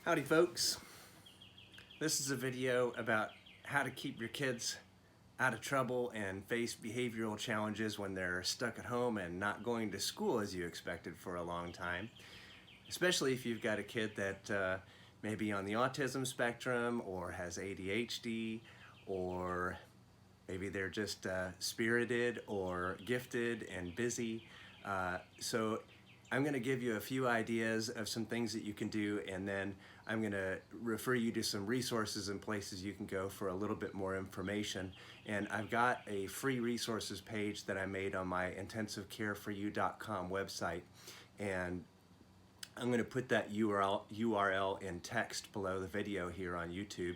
Howdy folks, this is a video about how to keep your kids out of trouble and face behavioral challenges when they're stuck at home and not going to school as you expected for a long time. Especially if you've got a kid that may be on the autism spectrum or has ADHD, or maybe they're just spirited or gifted and busy. So I'm going to give you a few ideas of some things that you can do, and then I'm going to refer you to some resources and places you can go for a little bit more information. And I've got a free resources page that I made on my Intensivecareforyou.com website, and I'm going to put that URL in text below the video here on YouTube.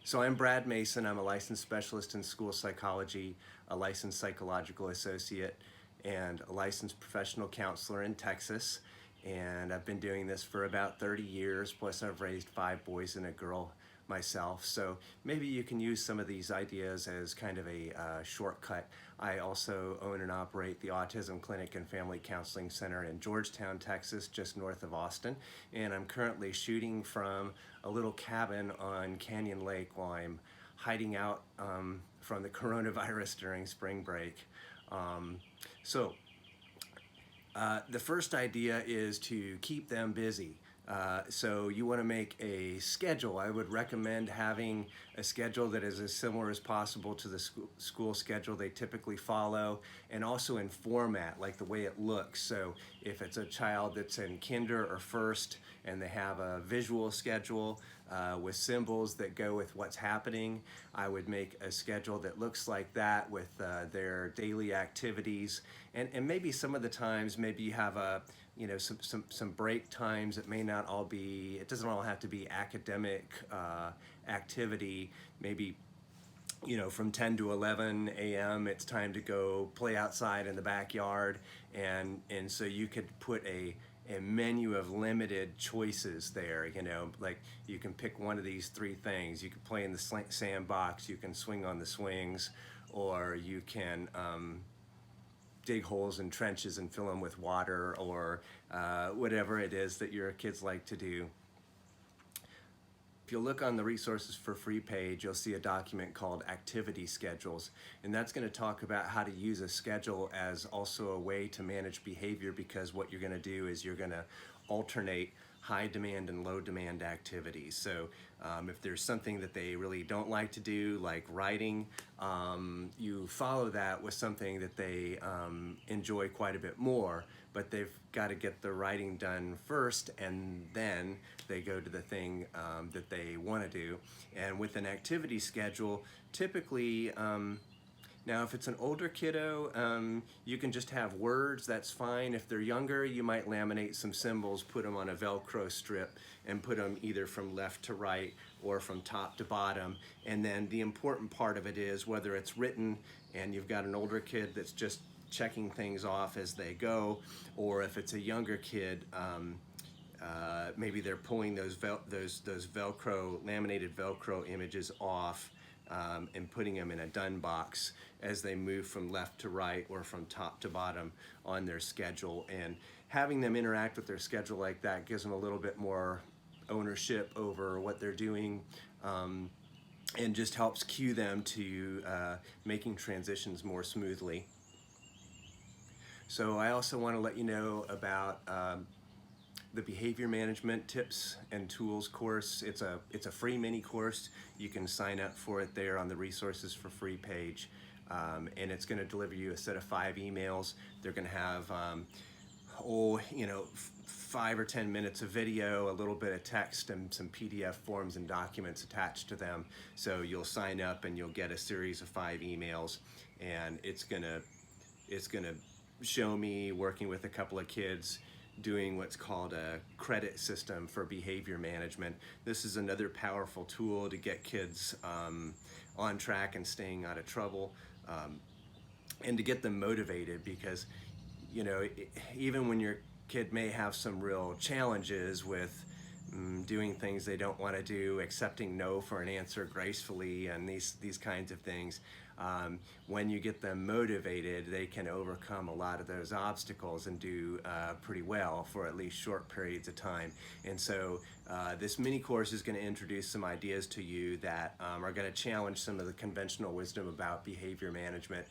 So I'm Brad Mason. I'm a licensed specialist in school psychology, a licensed psychological associate, and a licensed professional counselor in Texas. And I've been doing this for about 30 years, plus I've raised 5 boys and a girl myself. So maybe you can use some of these ideas as kind of a shortcut. I also own and operate the Autism Clinic and Family Counseling Center in Georgetown, Texas, just north of Austin. And I'm currently shooting from a little cabin on Canyon Lake while I'm hiding out from the coronavirus during spring break. The first idea is to keep them busy. So you want to make a schedule. I would recommend having a schedule that is as similar as possible to the school schedule they typically follow, and also in format, like the way it looks. So if it's a child that's in kinder or first and they have a visual schedule with symbols that go with what's happening, I would make a schedule that looks like that with their daily activities. And maybe some of the times, maybe you have some break times. It may not all be, it doesn't all have to be academic activity. Maybe from 10 to 11 a.m. it's time to go play outside in the backyard, and so you could put a menu of limited choices there. Like you can pick one of these 3 things. You can play in the sandbox, you can swing on the swings, or you can dig holes in trenches and fill them with water, or whatever it is that your kids like to do. If you look on the resources for free page, you'll see a document called activity schedules, and that's going to talk about how to use a schedule as also a way to manage behavior, because what you're going to do is you're going to alternate high demand and low demand activities. So if there's something that they really don't like to do, like writing, you follow that with something that they enjoy quite a bit more, but they've got to get the writing done first, and then they go to the thing that they want to do. And with an activity schedule, typically, now if it's an older kiddo, you can just have words, that's fine. If they're younger, you might laminate some symbols, put them on a Velcro strip, and put them either from left to right or from top to bottom. And then the important part of it is whether it's written and you've got an older kid that's just checking things off as they go, or if it's a younger kid, maybe they're pulling those Velcro, laminated Velcro images off and putting them in a done box as they move from left to right or from top to bottom on their schedule. And having them interact with their schedule like that gives them a little bit more ownership over what they're doing, and just helps cue them to making transitions more smoothly. So I also want to let you know about the behavior management tips and tools course. It's a free mini course. You can sign up for it there on the resources for free page, and it's going to deliver you a set of 5 emails. They're going to have 5 or 10 minutes of video, a little bit of text, and some PDF forms and documents attached to them. So you'll sign up and you'll get a series of 5 emails, and it's gonna show me working with a couple of kids doing what's called a credit system for behavior management. This is another powerful tool to get kids on track and staying out of trouble, and to get them motivated, because even when your kid may have some real challenges with doing things they don't want to do, accepting no for an answer gracefully, and these kinds of things, When you get them motivated, they can overcome a lot of those obstacles and do pretty well for at least short periods of time. And so this mini course is going to introduce some ideas to you that are going to challenge some of the conventional wisdom about behavior management,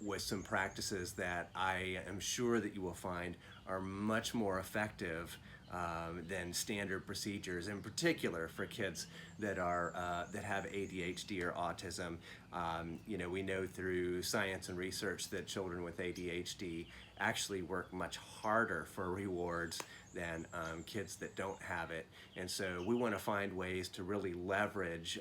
with some practices that I am sure that you will find are much more effective than standard procedures, in particular for kids that have ADHD or autism. We know through science and research that children with ADHD actually work much harder for rewards than kids that don't have it. And so we want to find ways to really leverage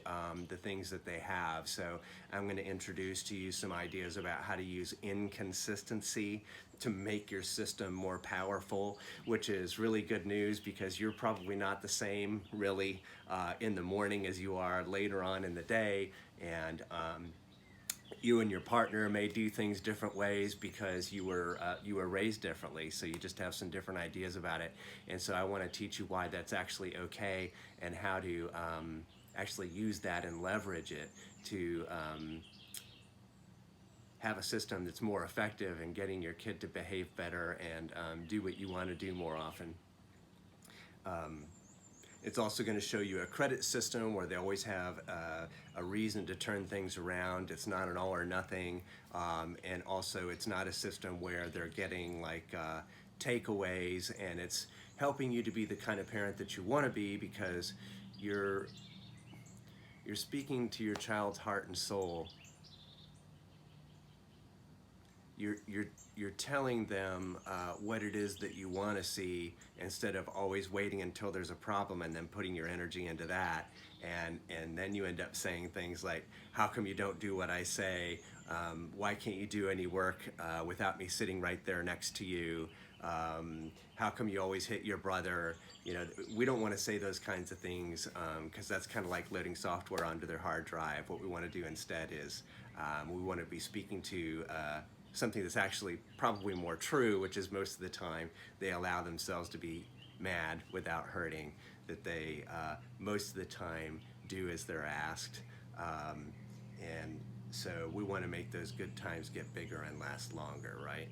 the things that they have. So I'm going to introduce to you some ideas about how to use inconsistency to make your system more powerful, which is really good news because you're probably not the same really in the morning as you are later on in the day. And you and your partner may do things different ways because you were raised differently, so you just have some different ideas about it. And so I want to teach you why that's actually okay and how to actually use that and leverage it to have a system that's more effective in getting your kid to behave better and do what you want to do more often. It's also going to show you a credit system where they always have a reason to turn things around. It's not an all or nothing. And also it's not a system where they're getting like takeaways, and it's helping you to be the kind of parent that you want to be, because you're speaking to your child's heart and soul. You're telling them what it is that you want to see, instead of always waiting until there's a problem and then putting your energy into that, and then you end up saying things like, how come you don't do what I say? Why can't you do any work without me sitting right there next to you? How come you always hit your brother? We don't want to say those kinds of things because that's kind of like loading software onto their hard drive. What we want to do instead is we want to be speaking to something that's actually probably more true, which is most of the time they allow themselves to be mad without hurting, that they most of the time do as they're asked. And so we want to make those good times get bigger and last longer, right?